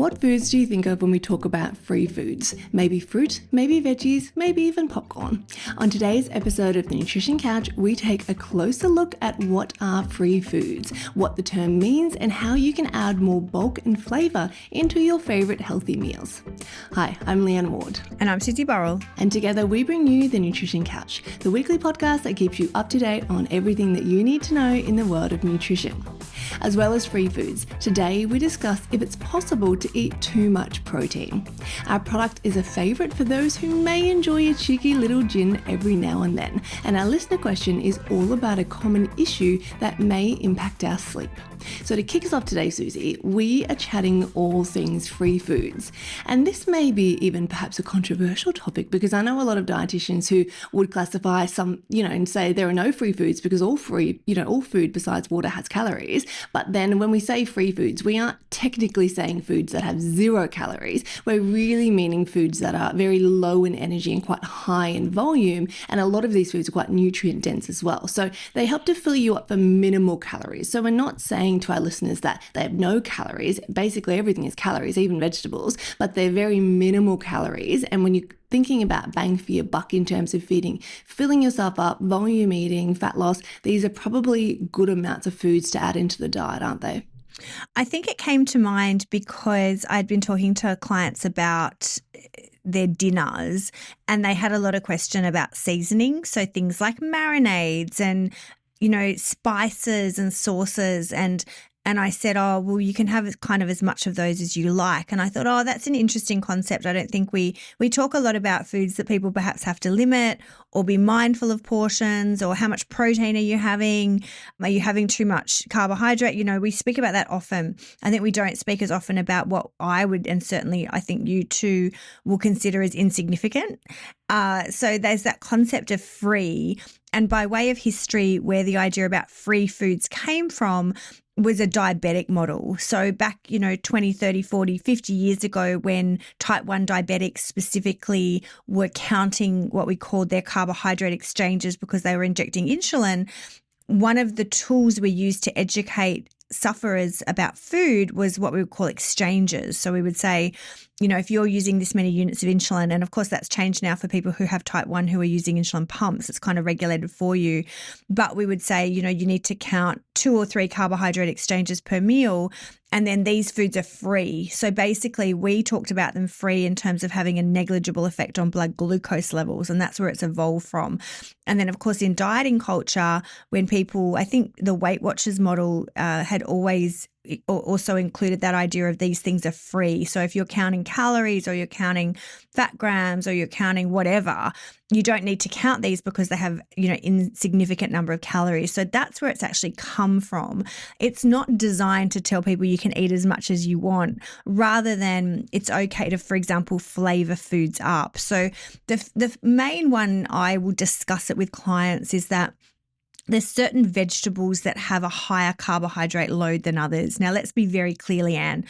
What foods do you think of when we talk about free foods? Maybe fruit, maybe veggies, maybe even popcorn. On today's episode of The Nutrition Couch, we take a closer look at what are free foods, what the term means, and how you can add more bulk and flavour into your favourite healthy meals. Hi, I'm Leanne Ward. And I'm Susie Burrell. And together we bring you The Nutrition Couch, the weekly podcast that keeps you up to date on everything that you need to know in the world of nutrition. As well as free foods, today we discuss if it's possible to eat too much protein. Our product is a favourite for those who may enjoy a cheeky little gin every now and then, and our listener question is all about a common issue that may impact our sleep. So to kick us off today, Susie, we are chatting all things free foods. And this may be even perhaps a controversial topic because I know a lot of dietitians who would classify some, and say there are no free foods because all food besides water has calories. But then when we say free foods, we aren't technically saying foods that have 0 calories. We're really meaning foods that are very low in energy and quite high in volume. And a lot of these foods are quite nutrient dense as well. So they help to fill you up for minimal calories. So we're not saying to our listeners that they have no calories. Basically, everything is calories, even vegetables, but they're very minimal calories. And when you're thinking about bang for your buck in terms of filling yourself up, volume eating, fat loss, these are probably good amounts of foods to add into the diet, aren't they? I think it came to mind because I'd been talking to clients about their dinners and they had a lot of question about seasoning. So things like marinades and spices and sauces and I said, oh, well, you can have kind of as much of those as you like. And I thought, oh, that's an interesting concept. I don't think we talk a lot about foods that people perhaps have to limit or be mindful of portions or how much protein are you having? Are you having too much carbohydrate? We speak about that often. I think we don't speak as often about what I would, and certainly I think you too will consider as insignificant. So there's that concept of free. And by way of history, where the idea about free foods came from was a diabetic model. So back, 20, 30, 40, 50 years ago when type 1 diabetics specifically were counting what we called their carbohydrate exchanges because they were injecting insulin, one of the tools we used to educate sufferers about food was what we would call exchanges. So we would say, if you're using this many units of insulin, and of course that's changed now for people who have type 1 who are using insulin pumps, it's kind of regulated for you. But we would say, you need to count 2 or 3 carbohydrate exchanges per meal, and then these foods are free. So basically we talked about them free in terms of having a negligible effect on blood glucose levels, and that's where it's evolved from. And then of course in dieting culture, when people, I think the Weight Watchers model had always also included that idea of these things are free. So if you're counting calories or you're counting fat grams or you're counting whatever, you don't need to count these because they have, insignificant number of calories. So that's where it's actually come from. It's not designed to tell people you can eat as much as you want, rather than it's okay to, for example, flavor foods up. So the main one I will discuss it with clients is that there's certain vegetables that have a higher carbohydrate load than others. Now, let's be very clear, Leanne.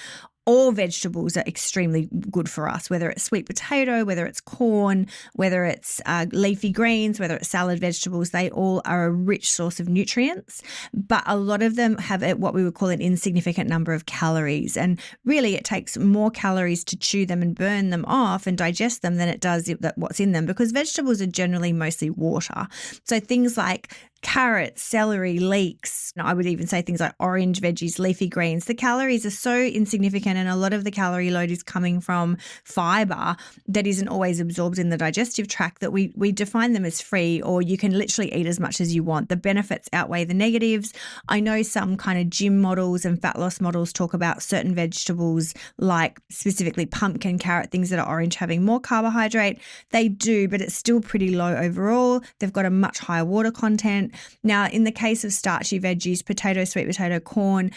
All vegetables are extremely good for us, whether it's sweet potato, whether it's corn, whether it's leafy greens, whether it's salad vegetables, they all are a rich source of nutrients, but a lot of them have what we would call an insignificant number of calories. And really it takes more calories to chew them and burn them off and digest them than it does what's in them, because vegetables are generally mostly water. So things like carrots, celery, leeks, I would even say things like orange veggies, leafy greens, the calories are so insignificant, and a lot of the calorie load is coming from fiber that isn't always absorbed in the digestive tract, that we define them as free, or you can literally eat as much as you want. The benefits outweigh the negatives. I know some kind of gym models and fat loss models talk about certain vegetables like specifically pumpkin, carrot, things that are orange having more carbohydrate. They do, but it's still pretty low overall. They've got a much higher water content. Now, in the case of starchy veggies, potato, sweet potato, corn,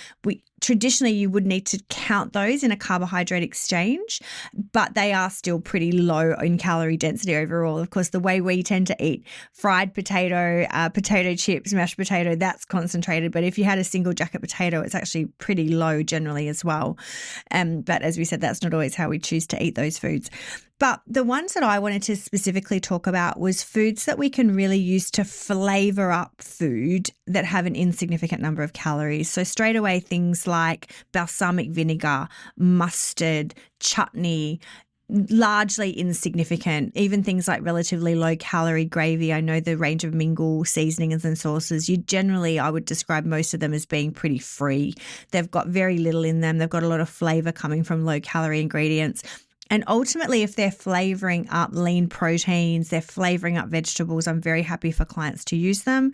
traditionally you would need to count those in a carbohydrate exchange, but they are still pretty low in calorie density overall. Of course, the way we tend to eat fried potato, potato chips, mashed potato, that's concentrated. But if you had a single jacket potato, it's actually pretty low generally as well. But as we said, that's not always how we choose to eat those foods. But the ones that I wanted to specifically talk about was foods that we can really use to flavour up food that have an insignificant number of calories. So straight away, things like balsamic vinegar, mustard, chutney, largely insignificant. Even things like relatively low-calorie gravy. I know the range of mingle seasonings and sauces. I would describe most of them as being pretty free. They've got very little in them. They've got a lot of flavour coming from low-calorie ingredients. And ultimately, if they're flavouring up lean proteins, they're flavouring up vegetables, I'm very happy for clients to use them.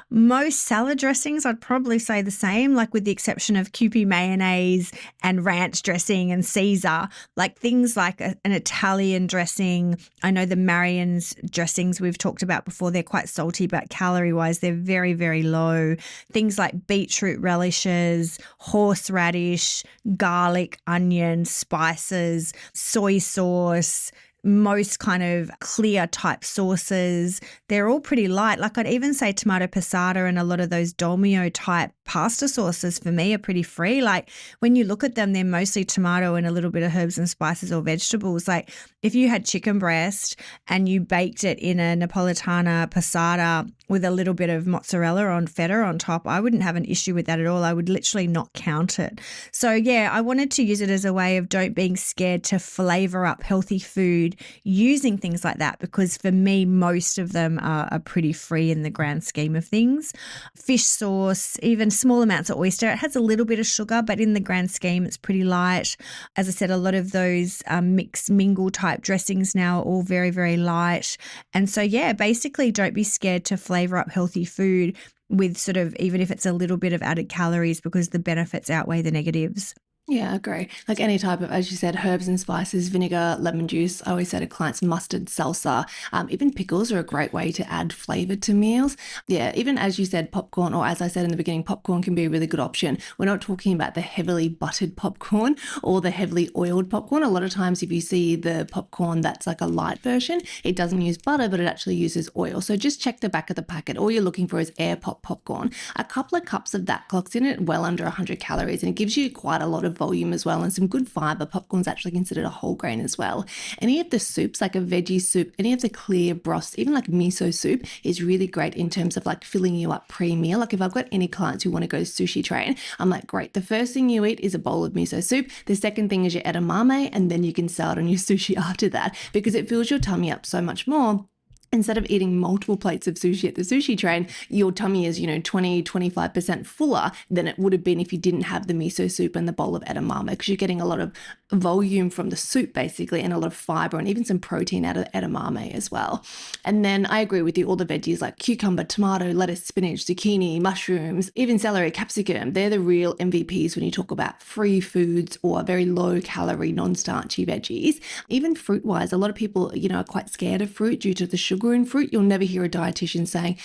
Most salad dressings, I'd probably say the same, like with the exception of Kewpie mayonnaise and ranch dressing and Caesar, like things like an Italian dressing. I know the Marian's dressings we've talked about before, they're quite salty, but calorie-wise, they're very, very low. Things like beetroot relishes, horseradish, garlic, onion, spices, soy sauce, most kind of clear type sauces. They're all pretty light. Like I'd even say tomato passata and a lot of those dolmio type pasta sauces for me are pretty free. Like when you look at them, they're mostly tomato and a little bit of herbs and spices or vegetables. Like if you had chicken breast and you baked it in a Napolitana passata with a little bit of mozzarella on feta on top, I wouldn't have an issue with that at all. I would literally not count it. So yeah, I wanted to use it as a way of don't being scared to flavour up healthy food using things like that, because for me, most of them are pretty free in the grand scheme of things. Fish sauce, even small amounts of oyster, it has a little bit of sugar, but in the grand scheme, it's pretty light. As I said, a lot of those mixed mingle type dressings now are all very, very light. And so, yeah, basically don't be scared to flavour up healthy food with sort of, even if it's a little bit of added calories, because the benefits outweigh the negatives. Yeah, I agree. Like any type of, as you said, herbs and spices, vinegar, lemon juice. I always say to clients, mustard, salsa, even pickles are a great way to add flavour to meals. Yeah, even as you said, popcorn, or as I said in the beginning, popcorn can be a really good option. We're not talking about the heavily buttered popcorn or the heavily oiled popcorn. A lot of times if you see the popcorn that's like a light version, it doesn't use butter, but it actually uses oil. So just check the back of the packet. All you're looking for is air pop popcorn. A couple of cups of that clocks in it well under 100 calories, and it gives you quite a lot of volume as well and some good fiber. Popcorn's actually considered a whole grain as well. Any of the soups, like a veggie soup, any of the clear broths, even like miso soup is really great in terms of like filling you up pre-meal. Like if I've got any clients who want to go sushi train, I'm like, great, the first thing you eat is a bowl of miso soup. The second thing is your edamame, and then you can start on your sushi after that, because it fills your tummy up so much more. Instead of eating multiple plates of sushi at the sushi train, your tummy is, 20-25% fuller than it would have been if you didn't have the miso soup and the bowl of edamame, because you're getting a lot of volume from the soup basically, and a lot of fiber and even some protein out of edamame as well. And then I agree with you, all the veggies like cucumber, tomato, lettuce, spinach, zucchini, mushrooms, even celery, capsicum, they're the real MVPs when you talk about free foods or very low calorie, non-starchy veggies. Even fruit wise, a lot of people, are quite scared of fruit due to the sugar in fruit. You'll never hear a dietitian saying,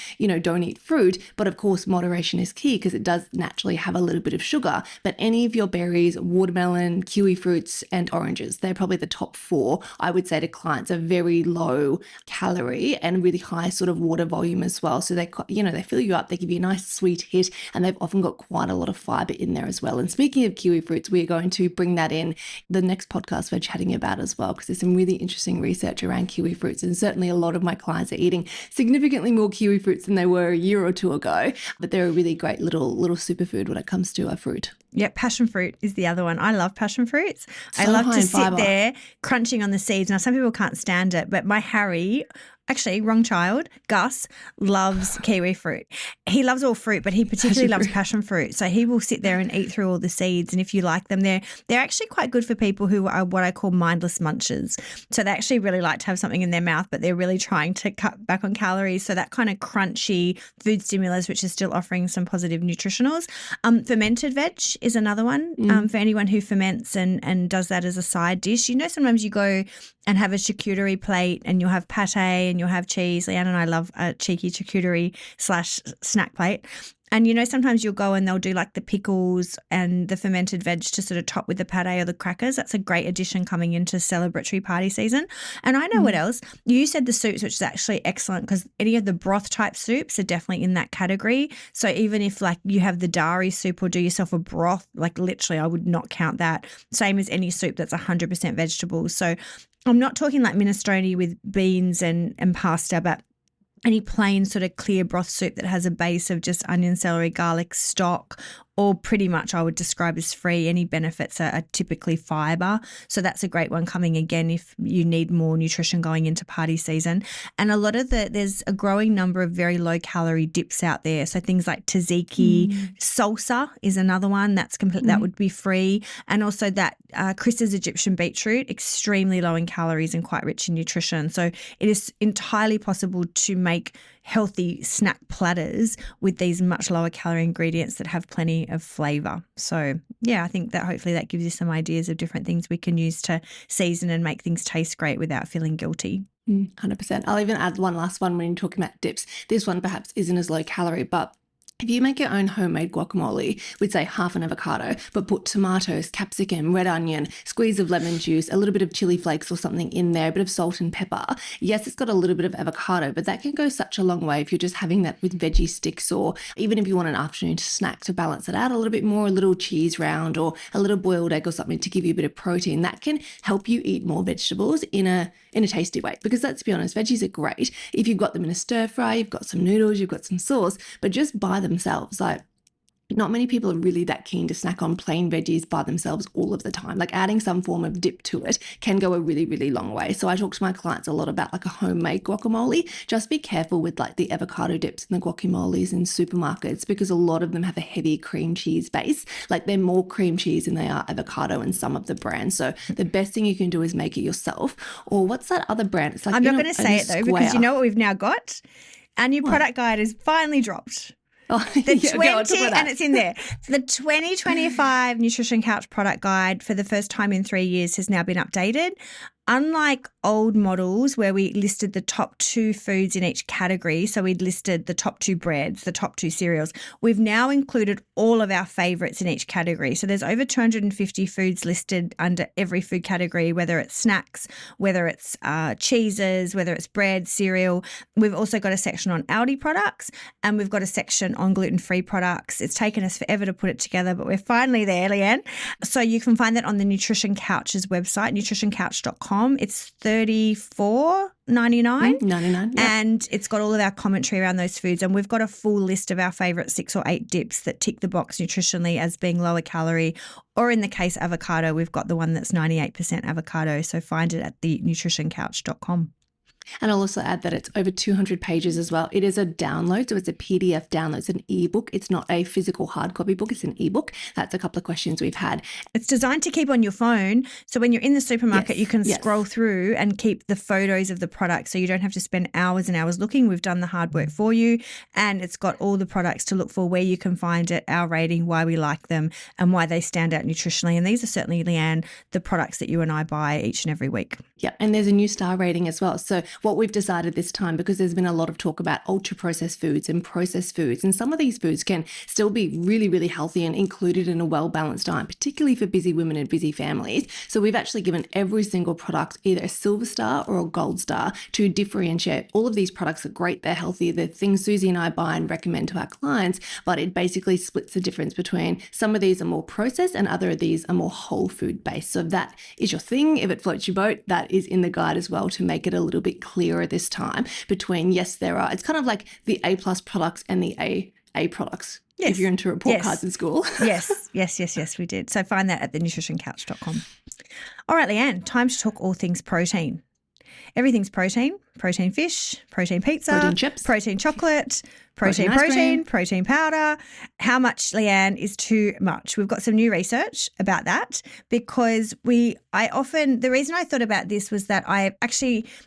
don't eat fruit. But of course, moderation is key because it does naturally have a little bit of sugar. But any of your berries, watermelon, kiwi fruits, and oranges, they're probably the top 4, I would say to clients, are very low calorie and really high sort of water volume as well. So they, they fill you up, they give you a nice sweet hit, and they've often got quite a lot of fiber in there as well. And speaking of kiwi fruits, we're going to bring that in the next podcast we're chatting about as well, because there's some really interesting research around kiwi fruits, and certainly a lot of my clients are eating significantly more kiwi fruits than they were a year or two ago. But they're a really great little superfood when it comes to a fruit. Yeah, passion fruit is the other one. I love passion fruits. So I love high to in sit fiber. there crunching on the seeds. Now, some people can't stand it, but my Harry, actually, wrong child, Gus, loves kiwi fruit. He loves all fruit, but he particularly loves passion fruit. So he will sit there and eat through all the seeds. And if you like them, they're actually quite good for people who are what I call mindless munchers. So they actually really like to have something in their mouth, but they're really trying to cut back on calories. So that kind of crunchy food stimulus, which is still offering some positive nutritionals. Fermented veg is another one for anyone who ferments and does that as a side dish. Sometimes you go and have a charcuterie plate and you'll have pate and you'll have cheese. Leanne and I love a cheeky charcuterie / snack plate. And, you know, sometimes you'll go and they'll do like the pickles and the fermented veg to sort of top with the pate or the crackers. That's a great addition coming into celebratory party season. And I know what else. You said the soups, which is actually excellent because any of the broth type soups are definitely in that category. So even if like you have the dairy soup or do yourself a broth, like literally I would not count that. Same as any soup that's 100% vegetables. So I'm not talking like minestrone with beans and pasta, but any plain sort of clear broth soup that has a base of just onion, celery, garlic, stock, or pretty much I would describe as free. Any benefits are typically fibre. So that's a great one coming again if you need more nutrition going into party season. And a lot of there's a growing number of very low calorie dips out there. So things like tzatziki, salsa is another one that's that would be free. And also that Chris's Egyptian beetroot, extremely low in calories and quite rich in nutrition. So it is entirely possible to make healthy snack platters with these much lower calorie ingredients that have plenty of flavour. So, yeah, I think that hopefully that gives you some ideas of different things we can use to season and make things taste great without feeling guilty. 100%. I'll even add one last one when you're talking about dips. This one perhaps isn't as low calorie, but if you make your own homemade guacamole with, say, half an avocado, but put tomatoes, capsicum, red onion, squeeze of lemon juice, a little bit of chili flakes or something in there, a bit of salt and pepper. Yes, it's got a little bit of avocado, but that can go such a long way if you're just having that with veggie sticks, or even if you want an afternoon snack to balance it out a little bit more, a little cheese round or a little boiled egg or something to give you a bit of protein. That can help you eat more vegetables in a tasty way, because let's be honest, veggies are great if you've got them in a stir fry, you've got some noodles, you've got some sauce, but just by themselves, like not many people are really that keen to snack on plain veggies by themselves all of the time. Like adding some form of dip to it can go a really, really long way. So I talk to my clients a lot about like a homemade guacamole. Just be careful with like the avocado dips and the guacamoles in supermarkets, because a lot of them have a heavy cream cheese base. Like they're more cream cheese than they are avocado in some of the brands. So the best thing you can do is make it yourself. Or what's that other brand? It's like, I'm not going to say it though, because you know what we've now got? Our new product guide is finally dropped. Oh, the 20, and it's in there. The 2025 Nutrition Couch product guide for the first time in 3 years has now been updated. Unlike old models where we listed the top 2 foods in each category, so we'd listed the top 2 breads, the top 2 cereals, we've now included all of our favourites in each category. So there's over 250 foods listed under every food category, whether it's snacks, whether it's cheeses, whether it's bread, cereal. We've also got a section on Aldi products, and we've got a section on gluten-free products. It's taken us forever to put it together, but we're finally there, Leanne. So you can find that on the Nutrition Couch's website, nutritioncouch.com. It's $34.99. $99, yeah. And it's got all of our commentary around those foods. And we've got a full list of our favourite 6 or 8 dips that tick the box nutritionally as being lower calorie. Or in the case avocado, we've got the one that's 98% avocado. So find it at the nutritioncouch.com. And I'll also add that it's over 200 pages as well. It is a download, so it's a PDF download. It's an ebook. It's not a physical hard copy book. It's an ebook. That's a couple of questions we've had. It's designed to keep on your phone. So when you're in the supermarket, you can scroll through and keep the photos of the product, so you don't have to spend hours and hours looking. We've done the hard work for you, and it's got all the products to look for, where you can find it, our rating, why we like them, and why they stand out nutritionally. And these are certainly, Leanne, the products that you and I buy each and every week. Yeah, and there's a new star rating as well. So what we've decided this time, because there's been a lot of talk about ultra-processed foods and processed foods, and some of these foods can still be really, really healthy and included in a well-balanced diet, particularly for busy women and busy families. So we've actually given every single product either a silver star or a gold star to differentiate. All of these products are great. They're healthy. They're things Susie and I buy and recommend to our clients, but it basically splits the difference between some of these are more processed and other of these are more whole food based. So if that is your thing, if it floats your boat, that is in the guide as well, to make it a little bit clearer this time between, yes, there are, it's kind of like the A+ products and the A products. Yes. If you're into report cards in school. Yes, we did. So find that at the nutritioncouch.com. All right, Leanne, time to talk all things protein. Everything's protein. Protein fish, protein pizza, protein chips, protein chocolate, protein powder. How much, Leanne, is too much? We've got some new research about that, because the reason I thought about this was that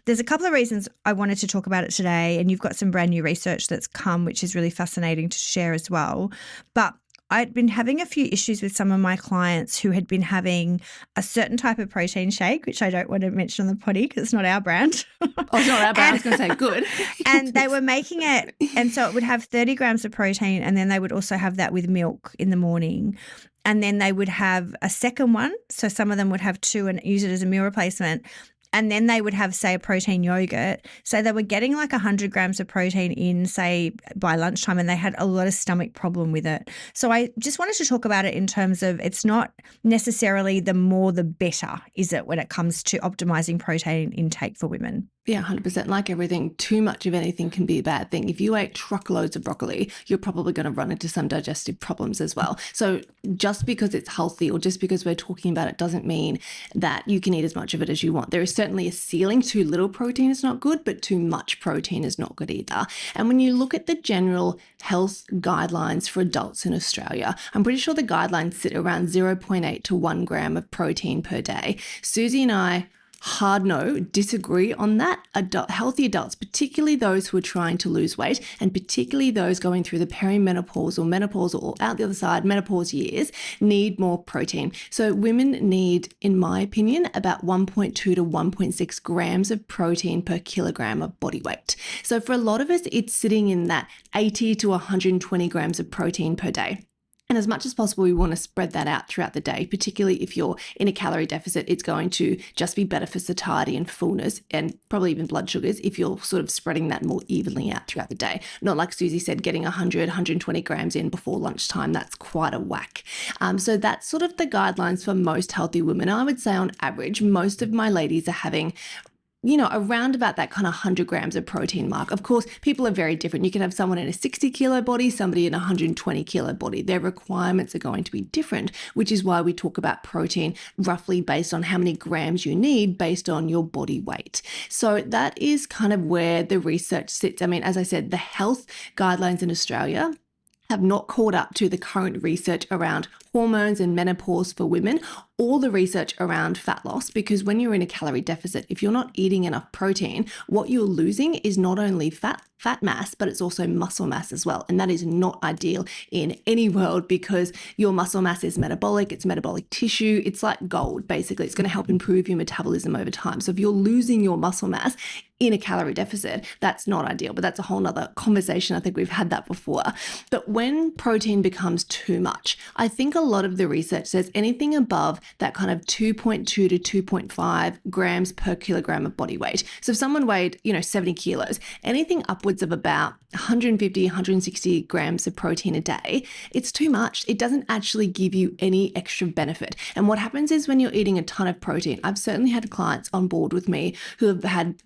there's a couple of reasons I wanted to talk about it today, and you've got some brand new research that's come, which is really fascinating to share as well. But I'd been having a few issues with some of my clients who had been having a certain type of protein shake, which I don't want to mention on the potty because it's not our brand. Oh, it's not our brand. I was going to say, good. And they were making it, and so it would have 30 grams of protein, and then they would also have that with milk in the morning. And then they would have a second one. So some of them would have two and use it as a meal replacement. And then they would have, say, a protein yogurt. So they were getting like 100 grams of protein in, say, by lunchtime, and they had a lot of stomach problem with it. So I just wanted to talk about it in terms of it's not necessarily the more the better, is it, when it comes to optimizing protein intake for women? Yeah, 100%. Like everything, too much of anything can be a bad thing. If you ate truckloads of broccoli, you're probably going to run into some digestive problems as well. So just because it's healthy or just because we're talking about it doesn't mean that you can eat as much of it as you want. There is certainly a ceiling. Too little protein is not good, but too much protein is not good either. And when you look at the general health guidelines for adults in Australia, I'm pretty sure the guidelines sit around 0.8 to 1 gram of protein per day. Susie and I hard no, disagree on that. Healthy adults, particularly those who are trying to lose weight and particularly those going through the perimenopause or menopause or out the other side, menopause years, need more protein. So women need, in my opinion, about 1.2 to 1.6 grams of protein per kilogram of body weight. So for a lot of us, it's sitting in that 80 to 120 grams of protein per day. And as much as possible, we want to spread that out throughout the day, particularly if you're in a calorie deficit. It's going to just be better for satiety and fullness and probably even blood sugars if you're sort of spreading that more evenly out throughout the day. Not like Susie said, getting 100, 120 grams in before lunchtime. That's quite a whack. So that's sort of the guidelines for most healthy women. I would say on average, most of my ladies are having around about that kind of 100 grams of protein mark. Of course, people are very different. You can have someone in a 60 kilo body, somebody in a 120 kilo body. Their requirements are going to be different, which is why we talk about protein roughly based on how many grams you need based on your body weight. So that is kind of where the research sits. I mean, as I said, the health guidelines in Australia have not caught up to the current research around hormones and menopause for women, or the research around fat loss, because when you're in a calorie deficit, if you're not eating enough protein, what you're losing is not only fat mass, but it's also muscle mass as well. And that is not ideal in any world because your muscle mass is metabolic, it's metabolic tissue, it's like gold, basically. It's going to help improve your metabolism over time. So if you're losing your muscle mass in a calorie deficit, that's not ideal, but that's a whole nother conversation. I think we've had that before. But when protein becomes too much, I think a lot of the research says anything above that kind of 2.2 to 2.5 grams per kilogram of body weight. So if someone weighed, 70 kilos, anything upwards of about 150, 160 grams of protein a day, it's too much. It doesn't actually give you any extra benefit. And what happens is when you're eating a ton of protein, I've certainly had clients on board with me who have had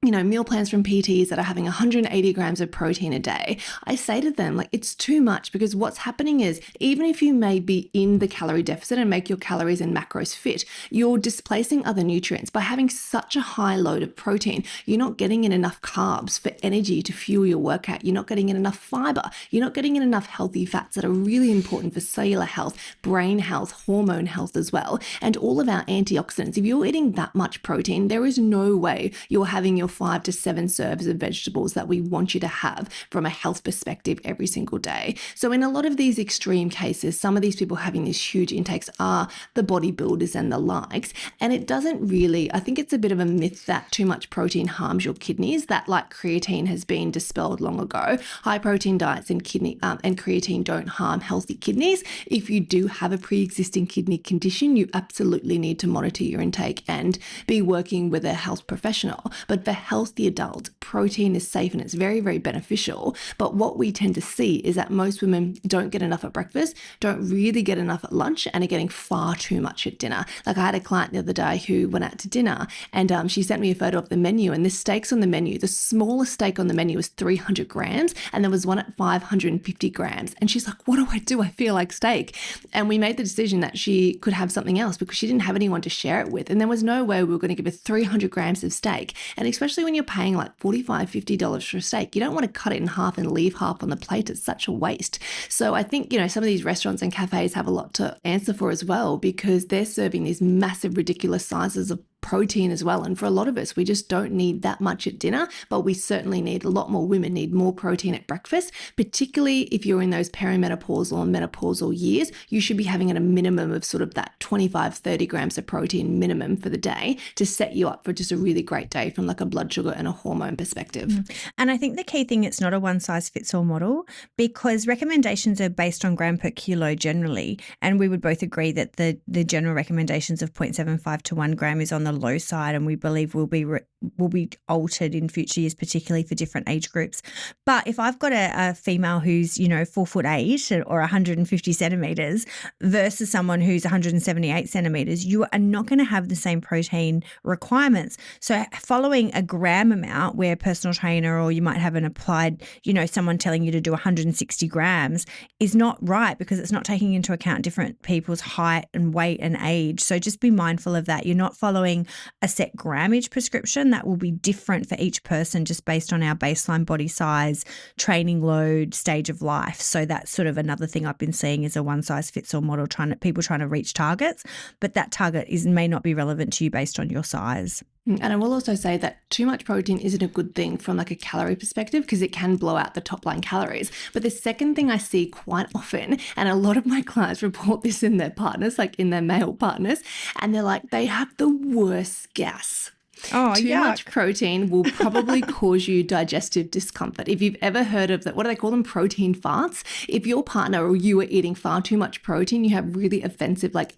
meal plans from PTs that are having 180 grams of protein a day. I say to them, it's too much, because what's happening is even if you may be in the calorie deficit and make your calories and macros fit, you're displacing other nutrients. By having such a high load of protein, you're not getting in enough carbs for energy to fuel your workout. You're not getting in enough fiber. You're not getting in enough healthy fats that are really important for cellular health, brain health, hormone health as well, and all of our antioxidants. If you're eating that much protein, there is no way you're having your 5 to 7 serves of vegetables that we want you to have from a health perspective every single day. So in a lot of these extreme cases, some of these people having these huge intakes are the bodybuilders and the likes. And it doesn't really, I think it's a bit of a myth that too much protein harms your kidneys. That, like creatine, has been dispelled long ago. High protein diets and creatine don't harm healthy kidneys. If you do have a pre-existing kidney condition, you absolutely need to monitor your intake and be working with a health professional. But for healthy adults, protein is safe and it's very, very beneficial. But what we tend to see is that most women don't get enough at breakfast, don't really get enough at lunch, and are getting far too much at dinner. Like I had a client the other day who went out to dinner and she sent me a photo of the menu, and the steaks on the menu, the smallest steak on the menu was 300 grams and there was one at 550 grams. And she's like, what do I do? I feel like steak. And we made the decision that she could have something else because she didn't have anyone to share it with. And there was no way we were going to give her 300 grams of steak. And especially when you're paying like $45, $50 for a steak, you don't want to cut it in half and leave half on the plate. It's such a waste. So I think, some of these restaurants and cafes have a lot to answer for as well, because they're serving these massive, ridiculous sizes of protein as well. And for a lot of us, we just don't need that much at dinner, but we certainly need, a lot more women need more protein at breakfast, particularly if you're in those perimenopausal and menopausal years. You should be having at a minimum of sort of that 25, 30 grams of protein minimum for the day to set you up for just a really great day from like a blood sugar and a hormone perspective. And I think the key thing, it's not a one size fits all model, because recommendations are based on gram per kilo generally. And we would both agree that the general recommendations of 0.75 to 1 gram is on the low side, and we believe will be altered in future years, particularly for different age groups. But if I've got a female who's, 4'8" or 150 centimeters versus someone who's 178 centimeters, you are not going to have the same protein requirements. So following a gram amount where a personal trainer, or you might have an applied, someone telling you to do 160 grams is not right, because it's not taking into account different people's height and weight and age. So just be mindful of that. You're not following a set grammage prescription. That will be different for each person just based on our baseline body size, training load, stage of life. So that's sort of another thing I've been seeing is a one size fits all model, people trying to reach targets, but that target may not be relevant to you based on your size. And I will also say that too much protein isn't a good thing from like a calorie perspective, because it can blow out the top line calories. But the second thing I see quite often, and a lot of my clients report this in their partners, like in their male partners, and they're like, they have the worst gas. Oh, Too yuck. much protein will probably cause you digestive discomfort. If you've ever heard of that, what do they call them? Protein farts. If your partner or you are eating far too much protein, you have really offensive, like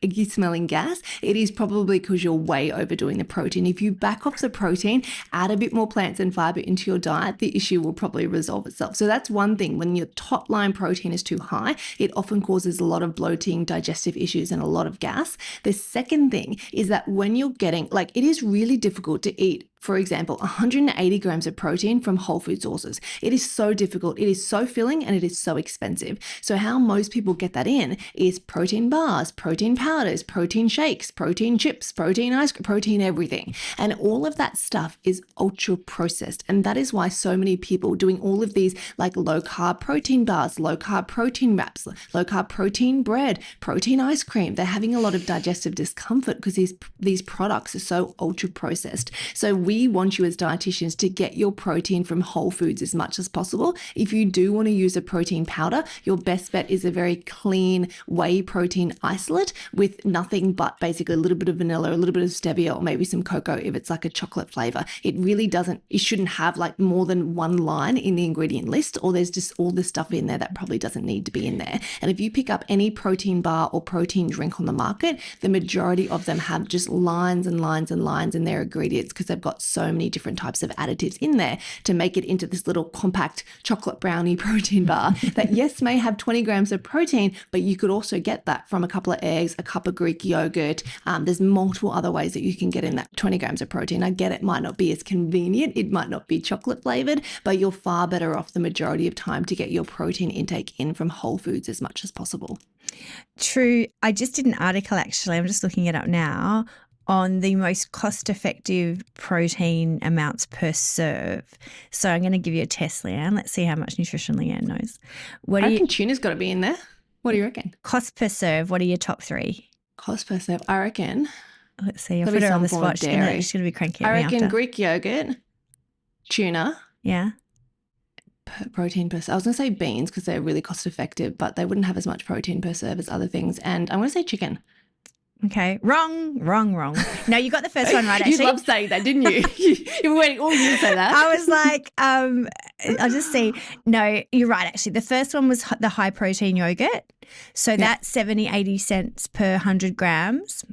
eggy smelling gas, it is probably because you're way overdoing the protein. If you back off the protein, add a bit more plants and fiber into your diet, the issue will probably resolve itself. So that's one thing. When your top line protein is too high, it often causes a lot of bloating, digestive issues, and a lot of gas. The second thing is that when you're getting, it is really difficult to eat, for example, 180 grams of protein from whole food sources. It is so difficult. It is so filling, and it is so expensive. So how most people get that in is protein bars, protein powders, protein shakes, protein chips, protein ice cream, protein everything. And all of that stuff is ultra processed. And that is why so many people doing all of these like low carb protein bars, low carb protein wraps, low carb protein bread, protein ice cream, they're having a lot of digestive discomfort because these products are so ultra processed. So we want you as dietitians to get your protein from whole foods as much as possible. If you do want to use a protein powder, your best bet is a very clean whey protein isolate with nothing but basically a little bit of vanilla, a little bit of stevia, or maybe some cocoa if it's like a chocolate flavor. It shouldn't have like more than one line in the ingredient list, or there's just all this stuff in there that probably doesn't need to be in there. And if you pick up any protein bar or protein drink on the market, the majority of them have just lines and lines and lines in their ingredients, because they've got so many different types of additives in there to make it into this little compact chocolate brownie protein bar that yes may have 20 grams of protein, but you could also get that from a couple of eggs, a cup of Greek yogurt. There's multiple other ways that you can get in that 20 grams of protein. I get it might not be as convenient, it might not be chocolate flavored, but you're far better off the majority of time to get your protein intake in from whole foods as much as possible. True. I just did an article, actually, I'm just looking it up now, on the most cost-effective protein amounts per serve. So I'm going to give you a test, Leanne. Let's see how much nutrition Leanne knows. I reckon tuna's got to be in there. What do you reckon? Cost per serve, what are your top three? Cost per serve, I reckon. Let's see. I'll put her on the spot. She's going to be cranky at me after. I reckon Greek yogurt, tuna. Yeah. Protein per serve. I was going to say beans because they're really cost-effective, but they wouldn't have as much protein per serve as other things. And I'm going to say chicken. Okay, wrong. No, you got the first one right, actually. You loved saying that, didn't you? You were waiting all year to say that. I was like, I'll just see. No, you're right, actually. The first one was the high protein yogurt. So that's 70, 80 cents per 100 grams.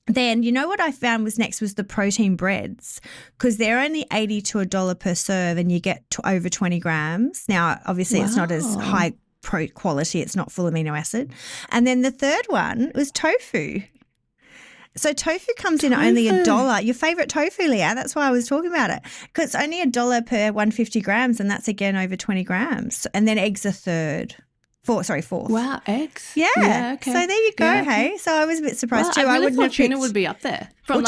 Then you know what I found was next was the protein breads, because they're only $80 to $1 per serve and you get over 20 grams. Now, obviously it's not as high quality. It's not full amino acid. And then the third one was tofu. So tofu comes in at only $1. Your favourite tofu, Leah. That's why I was talking about it. Because it's only $1 per 150 grams, and that's again over 20 grams. And then eggs are fourth. Wow, eggs? Yeah. Okay. So there you go, hey. So I was a bit surprised too. I really thought have tuna picked... would be up there. From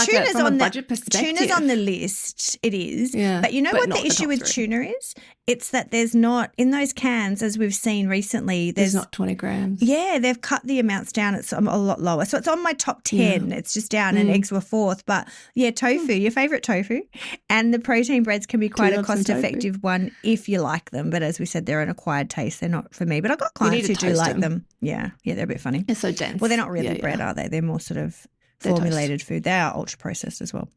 a budget perspective. Tuna's on the list, it is. Yeah, but you know but what not the the issue top with 3. tuna is? It's that there's not, in those cans, as we've seen recently, There's not 20 grams. Yeah, they've cut the amounts down. It's a lot lower. So it's on my top 10. It's just down and eggs were 4th. But yeah, tofu, your favourite tofu. And the protein breads can be quite a cost-effective one if you like them. But as we said, they're an acquired taste. They're not for me. But I've got clients who do like them. Yeah, they're a bit funny. They're so dense. Well, they're not really bread, are they? They're more sort of formulated food. They are ultra-processed as well.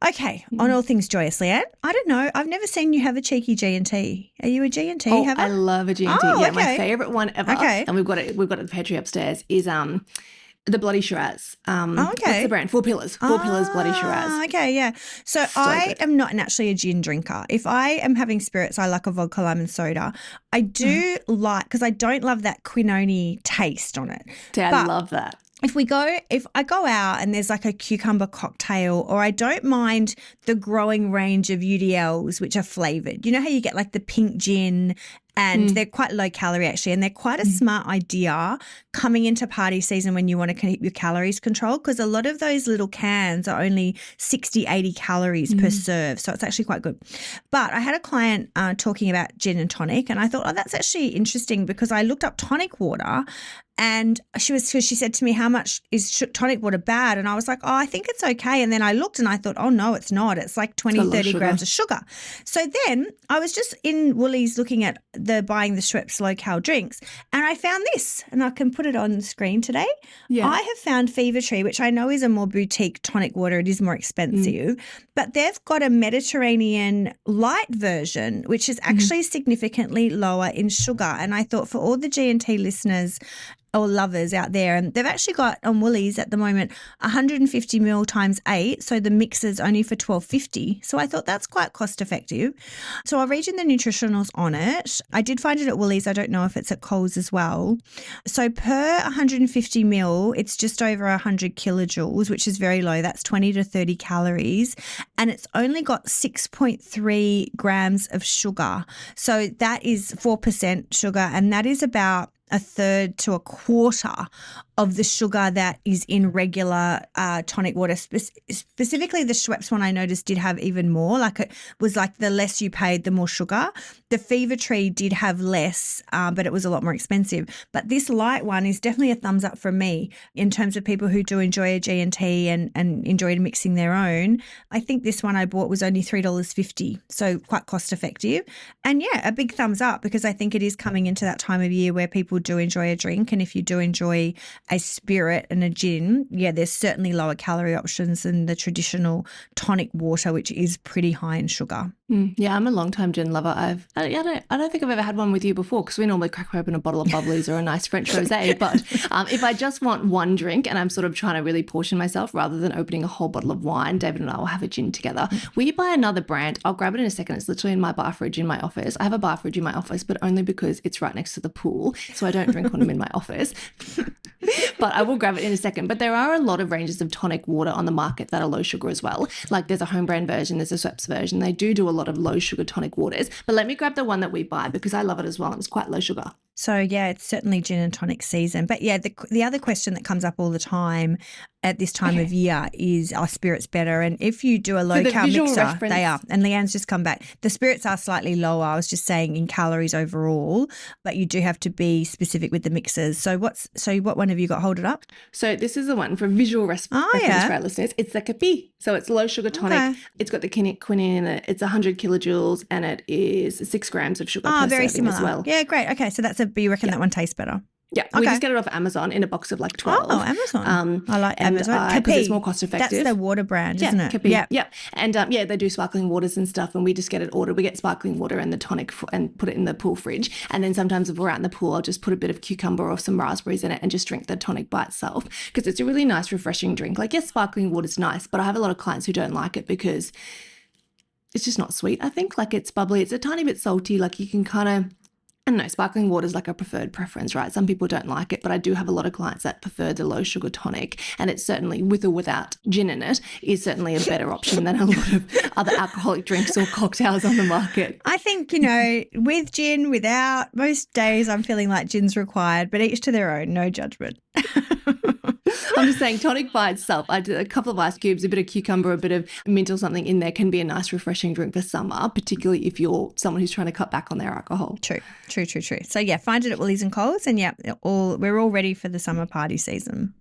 Okay, on all things joyous, Leanne. I don't know. I've never seen you have a cheeky G&T. Are you a G&T haver? I love a G&T. Oh, yeah, okay. my favourite one ever. Okay. And we've got it at the pantry upstairs is the Bloody Shiraz. What's the brand? 4 Pillars. 4 Pillars Bloody Shiraz. Okay, yeah. So I am not naturally a gin drinker. If I am having spirits, I like a vodka lime and soda. I do like, because I don't love that quinone taste on it. I love that. If I go out and there's like a cucumber cocktail, or I don't mind the growing range of UDLs which are flavoured. You know how you get like the pink gin, and they're quite low calorie actually, and they're quite a smart idea coming into party season when you want to keep your calories controlled, because a lot of those little cans are only 60, 80 calories per serve. So it's actually quite good. But I had a client talking about gin and tonic, and I thought, oh, that's actually interesting, because I looked up tonic water. And she said to me, how much is tonic water bad? And I was like, oh, I think it's okay. And then I looked and I thought, oh, no, it's not. It's like 20, 30 grams of sugar. So then I was just in Woolies looking at buying the Schweppes low-cal drinks, and I found this, and I can put it on the screen today. Yeah. I have found Fever Tree, which I know is a more boutique tonic water. It is more expensive, but they've got a Mediterranean light version, which is actually significantly lower in sugar. And I thought, for all the G&T listeners or lovers out there, and they've actually got on Woolies at the moment 150 ml times 8, so the mix is only for $12.50. So I thought that's quite cost effective. So I'll read you the nutritionals on it. I did find it at Woolies. I don't know if it's at Coles as well. So per 150 ml, it's just over 100 kilojoules, which is very low. That's 20 to 30 calories, and it's only got 6.3 grams of sugar. So that is 4% sugar, and that is about a third to a quarter of the sugar that is in regular tonic water. Specifically, the Schweppes one I noticed did have even more. Like, it was like the less you paid, the more sugar. The Fever Tree did have less, but it was a lot more expensive. But this light one is definitely a thumbs up from me in terms of people who do enjoy a G&T and enjoy mixing their own. I think this one I bought was only $3.50, so quite cost effective. And yeah, a big thumbs up, because I think it is coming into that time of year where people do enjoy a drink. And if you do enjoy a spirit and a gin, yeah, there's certainly lower calorie options than the traditional tonic water, which is pretty high in sugar. Yeah, I'm a long-time gin lover. I don't think I've ever had one with you before, because we normally crack open a bottle of bubblies or a nice French rosé. But if I just want one drink and I'm sort of trying to really portion myself rather than opening a whole bottle of wine, David and I will have a gin together. We buy another brand. I'll grab it in a second. It's literally in my bar fridge in my office. I have a bar fridge in my office, but only because it's right next to the pool, so I don't drink when I'm in my office. But I will grab it in a second. But there are a lot of ranges of tonic water on the market that are low sugar as well. Like, there's a home brand version, there's a Schweppes version. They do a lot of low sugar tonic waters. But let me grab the one that we buy, because I love it as well, and it's quite low sugar. So yeah, it's certainly gin and tonic season. But yeah, the other question that comes up all the time at this time of year is, are spirits better? And if you do a low-cal mixer, they are. And Leanne's just come back. The spirits are slightly lower, I was just saying, in calories overall, but you do have to be specific with the mixers. So what one have you got? Hold it up. So this is the one for visual reference for our listeners. It's the Capi. So it's low sugar tonic. Okay. It's got the quinine in it. It's 100 kilojoules, and it is 6 grams of sugar per very serving similar as well. Yeah, great. Okay, so but you reckon that one tastes better? Yeah, we just get it off Amazon in a box of like 12. Oh, Amazon. I like Amazon. Because it's more cost effective. That's the water brand, isn't it? Capi. Yeah. And they do sparkling waters and stuff, and we just get it ordered. We get sparkling water and the tonic and put it in the pool fridge. And then sometimes if we're out in the pool, I'll just put a bit of cucumber or some raspberries in it and just drink the tonic by itself, because it's a really nice, refreshing drink. Like, yes, sparkling water's nice, but I have a lot of clients who don't like it because it's just not sweet, I think. Like, it's bubbly. It's a tiny bit salty. Like, you can kind of, I don't know, sparkling water is like a preferred preference, right? Some people don't like it, but I do have a lot of clients that prefer the low sugar tonic, and it's certainly, with or without gin in it, is certainly a better option than a lot of other alcoholic drinks or cocktails on the market. I think, with gin, without, most days I'm feeling like gin's required, but each to their own, no judgment. I'm just saying tonic by itself, I did a couple of ice cubes, a bit of cucumber, a bit of mint or something in there can be a nice refreshing drink for summer, particularly if you're someone who's trying to cut back on their alcohol. True. So yeah, find it at Woolies and Coles, and yeah, we're all ready for the summer party season.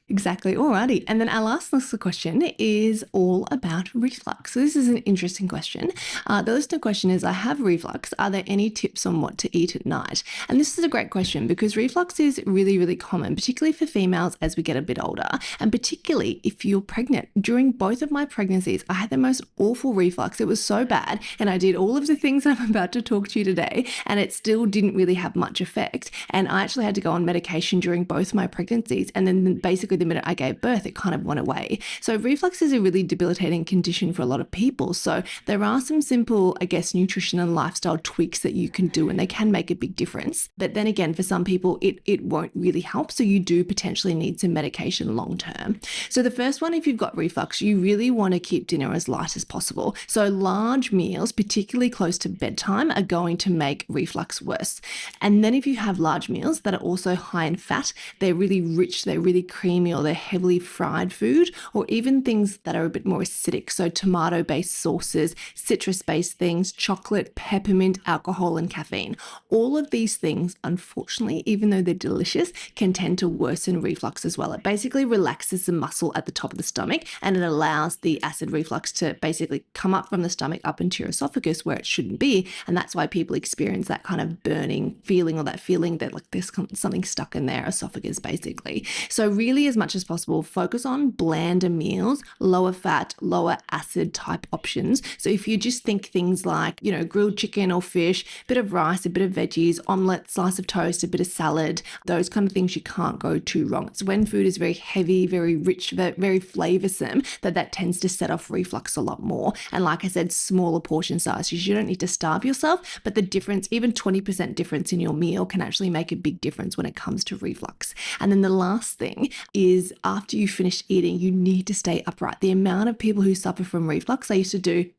Exactly. Alrighty. And then our last listener question is all about reflux. So this is an interesting question. The listener question is, I have reflux. Are there any tips on what to eat at night? And this is a great question because reflux is really, really common, particularly for females as we get a bit older, and particularly if you're pregnant. During both of my pregnancies, I had the most awful reflux. It was so bad. And I did all of the things I'm about to talk to you today, and it still didn't really have much effect. And I actually had to go on medication during both my pregnancies. And then basically the minute I gave birth, it kind of went away. So reflux is a really debilitating condition for a lot of people. So there are some simple, I guess, nutrition and lifestyle tweaks that you can do, and they can make a big difference. But then again, for some people, it won't really help. So you do potentially need some medication long term. So the first one, if you've got reflux, you really want to keep dinner as light as possible. So large meals, particularly close to bedtime, are going to make reflux worse. And then if you have large meals that are also high in fat, they're really rich, they're really creamy, or they're heavily fried food, or even things that are a bit more acidic. So tomato-based sauces, citrus-based things, chocolate, peppermint, alcohol, and caffeine. All of these things, unfortunately, even though they're delicious, can tend to worsen reflux as well. It basically relaxes the muscle at the top of the stomach, and it allows the acid reflux to basically come up from the stomach up into your esophagus where it shouldn't be. And that's why people experience that kind of burning feeling, or that feeling that like there's something stuck in their esophagus basically. So really, as much as possible, focus on blander meals, lower fat, lower acid type options. So if you just think things like, grilled chicken or fish, a bit of rice, a bit of veggies, omelette, slice of toast, a bit of salad, those kind of things, you can't go too wrong. It's when food is very heavy, very rich, very flavoursome, that tends to set off reflux a lot more. And like I said, smaller portion sizes. You don't need to starve yourself, but the difference, even 20% difference in your meal, can actually make a big difference when it comes to reflux. And then the last thing is, after you finish eating, you need to stay upright. The amount of people who suffer from reflux, I used to do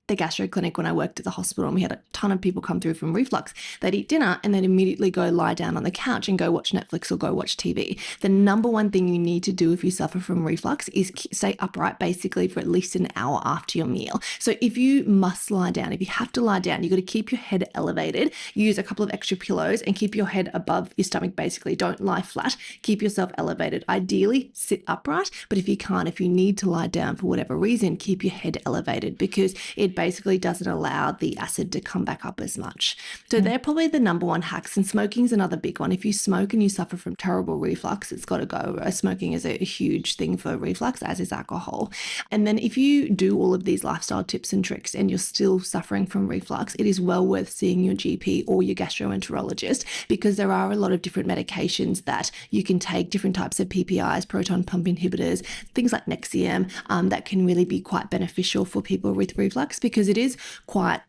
the gastro clinic when I worked at the hospital, and we had a ton of people come through from reflux. They'd eat dinner and then immediately go lie down on the couch and go watch Netflix or go watch TV. The number one thing you need to do if you suffer from reflux is stay upright basically for at least an hour after your meal. So if you must lie down, if you have to lie down, you've got to keep your head elevated, use a couple of extra pillows and keep your head above your stomach basically. Don't lie flat, keep yourself elevated. Ideally sit upright, but if you can't, if you need to lie down for whatever reason, keep your head elevated because it basically doesn't allow the acid to come back up as much. So they're probably the number one hacks, and smoking is another big one. If you smoke and you suffer from terrible reflux, it's got to go. Smoking is a huge thing for reflux, as is alcohol. And then if you do all of these lifestyle tips and tricks and you're still suffering from reflux, it is well worth seeing your GP or your gastroenterologist, because there are a lot of different medications that you can take, different types of PPIs, proton pump inhibitors, things like Nexium, that can really be quite beneficial for people with reflux, because it is quite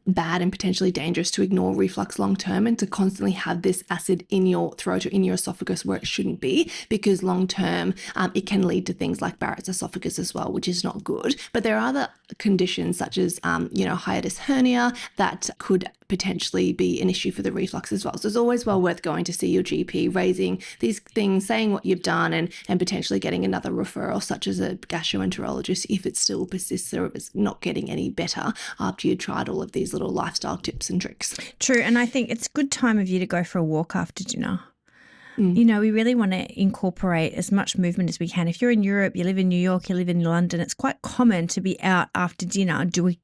bad and potentially dangerous to ignore reflux long term and to constantly have this acid in your throat or in your esophagus where it shouldn't be, because long term it can lead to things like Barrett's esophagus as well, which is not good. But there are other conditions such as hiatus hernia that could potentially be an issue for the reflux as well. So it's always well worth going to see your GP, raising these things, saying what you've done, and potentially getting another referral such as a gastroenterologist if it still persists or if it's not getting any better after you tried all of these little lifestyle tips and tricks. True. And I think it's a good time of year to go for a walk after dinner. We really want to incorporate as much movement as we can. If you're in Europe, you live in New York, you live in London, it's quite common to be out after dinner doing.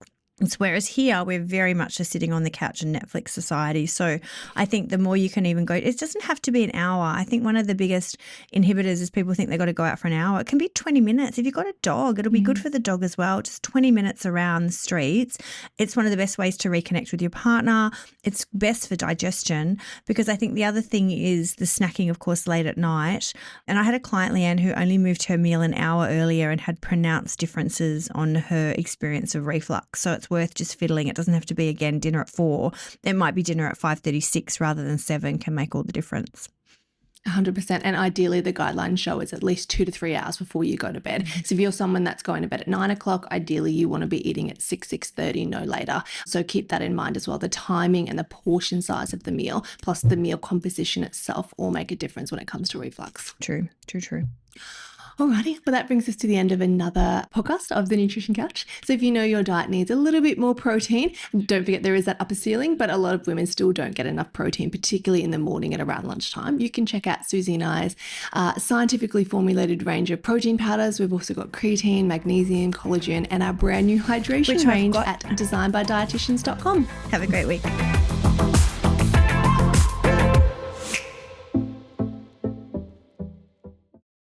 Whereas here, we're very much just sitting on the couch and Netflix society. So I think the more you can even go, it doesn't have to be an hour. I think one of the biggest inhibitors is people think they've got to go out for an hour. It can be 20 minutes. If you've got a dog, it'll be good for the dog as well. Just 20 minutes around the streets. It's one of the best ways to reconnect with your partner. It's best for digestion, because I think the other thing is the snacking, of course, late at night. And I had a client, Leanne, who only moved her meal an hour earlier and had pronounced differences on her experience of reflux. So it's worth just fiddling. It doesn't have to be, again, dinner at 4. It might be dinner at 5:36 rather than 7 can make all the difference. 100%. And ideally, the guidelines show is at least 2 to 3 hours before you go to bed. So if you're someone that's going to bed at 9 o'clock, ideally you want to be eating at 6:30, no later. So keep that in mind as well. The timing and the portion size of the meal, plus the meal composition itself, all make a difference when it comes to reflux. True. Alrighty, well that brings us to the end of another podcast of the Nutrition Couch. So if you know your diet needs a little bit more protein, don't forget there is that upper ceiling, but a lot of women still don't get enough protein, particularly in the morning and around lunchtime. You can check out Susie and I's scientifically formulated range of protein powders. We've also got creatine, magnesium, collagen, and our brand new hydration range at designbydietitians.com. Have a great week.